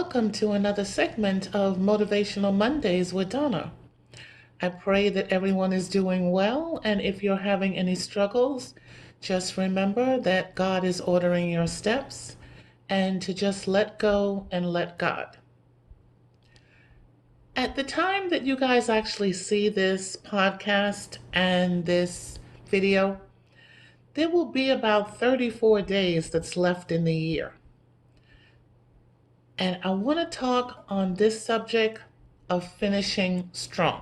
welcome to another segment of Motivational Mondays with Donna. I pray that everyone is doing well, and if you're having any struggles, just remember that God is ordering your steps and to just let go and let God. At the time that you guys actually see this podcast and this video, there will be about 34 days that's left in the year. And I want to talk on this subject of finishing strong.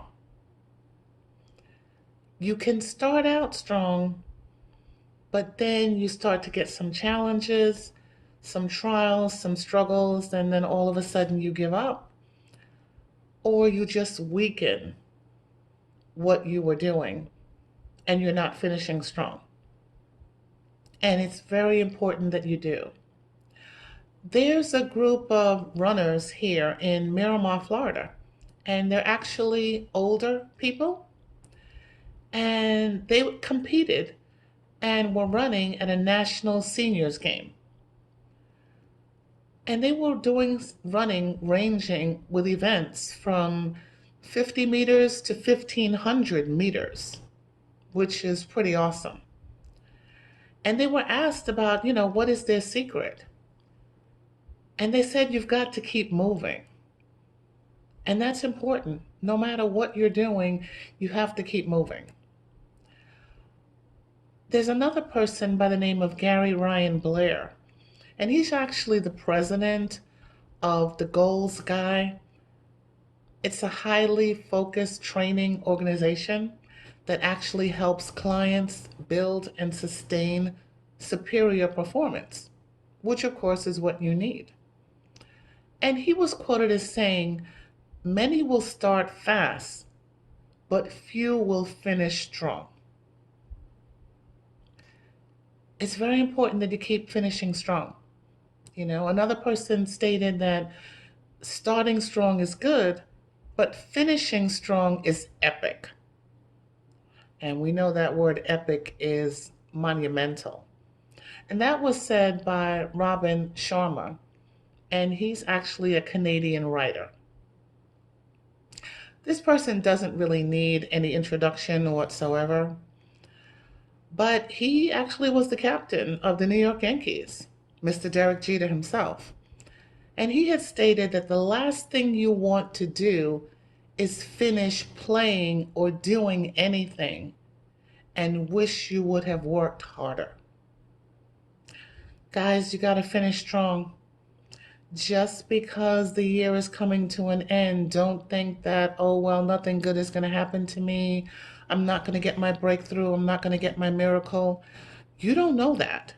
You can start out strong, but then you start to get some challenges, some trials, some struggles, and then all of a sudden you give up, or you just weaken what you were doing and you're not finishing strong. And it's very important that you do. There's a group of runners here in Miramar, Florida, and they're actually older people, and they competed and were running at a national seniors game. And they were doing running ranging with events from 50 meters to 1,500 meters, which is pretty awesome. And they were asked about, what is their secret? And they said, you've got to keep moving. And that's important. No matter what you're doing, you have to keep moving. There's another person by the name of Gary Ryan Blair, and he's actually the president of the Goals Guy. It's a highly focused training organization that actually helps clients build and sustain superior performance, which of course is what you need. And he was quoted as saying, "Many will start fast, but few will finish strong." It's very important that you keep finishing strong. Another person stated that starting strong is good, but finishing strong is epic. And we know that word epic is monumental. And that was said by Robin Sharma, and he's actually a Canadian writer. This person doesn't really need any introduction whatsoever, but he actually was the captain of the New York Yankees, Mr. Derek Jeter himself. And he had stated that the last thing you want to do is finish playing or doing anything and wish you would have worked harder. Guys, you got to finish strong. Just because the year is coming to an end, don't think that, oh, well, nothing good is going to happen to me. I'm not going to get my breakthrough. I'm not going to get my miracle. You don't know that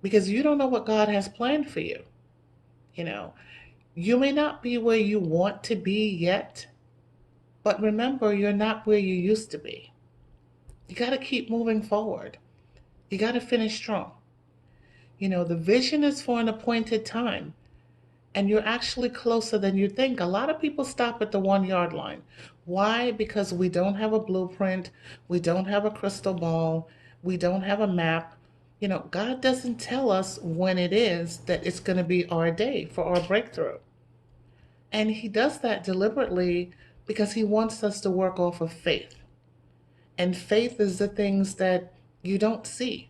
because you don't know what God has planned for you. You may not be where you want to be yet, but remember, you're not where you used to be. You got to keep moving forward. You got to finish strong. The vision is for an appointed time, and you're actually closer than you think. A lot of people stop at the 1 yard line. Why? Because we don't have a blueprint. We don't have a crystal ball. We don't have a map. God doesn't tell us when it is that it's going to be our day for our breakthrough. And he does that deliberately because he wants us to work off of faith. And faith is the things that you don't see.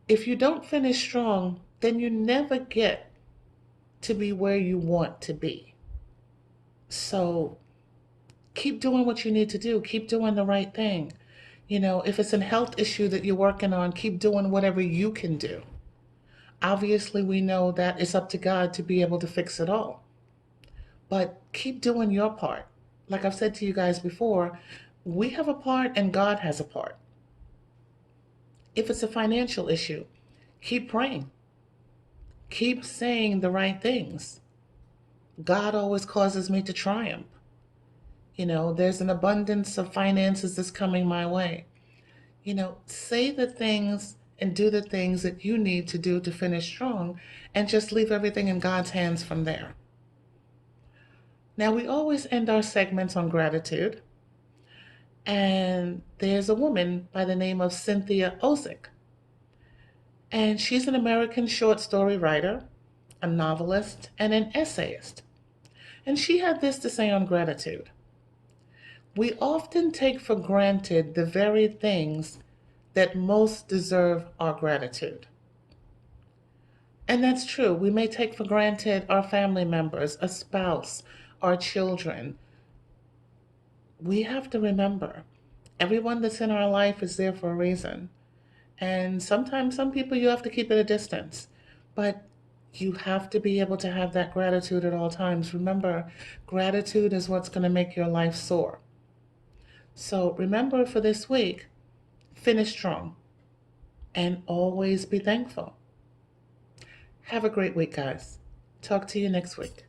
If you don't finish strong, then you never get to be where you want to be. So keep doing what you need to do. Keep doing the right thing. If it's a health issue that you're working on, keep doing whatever you can do. Obviously, we know that it's up to God to be able to fix it all. But keep doing your part. Like I've said to you guys before, we have a part and God has a part. If it's a financial issue, keep praying. Keep saying the right things. God always causes me to triumph. There's an abundance of finances that's coming my way. Say the things and do the things that you need to do to finish strong and just leave everything in God's hands from there. Now, we always end our segments on gratitude. And there's a woman by the name of Cynthia Ozick. And she's an American short story writer. a novelist, and an essayist. And she had this to say on gratitude: we often take for granted the very things that most deserve our gratitude. And that's true. We may take for granted our family members, a spouse, our children. We have to remember everyone that's in our life is there for a reason. And sometimes, some people you have to keep at a distance. But you have to be able to have that gratitude at all times. Remember, gratitude is what's going to make your life soar. So remember for this week, finish strong and always be thankful. Have a great week, guys. Talk to you next week.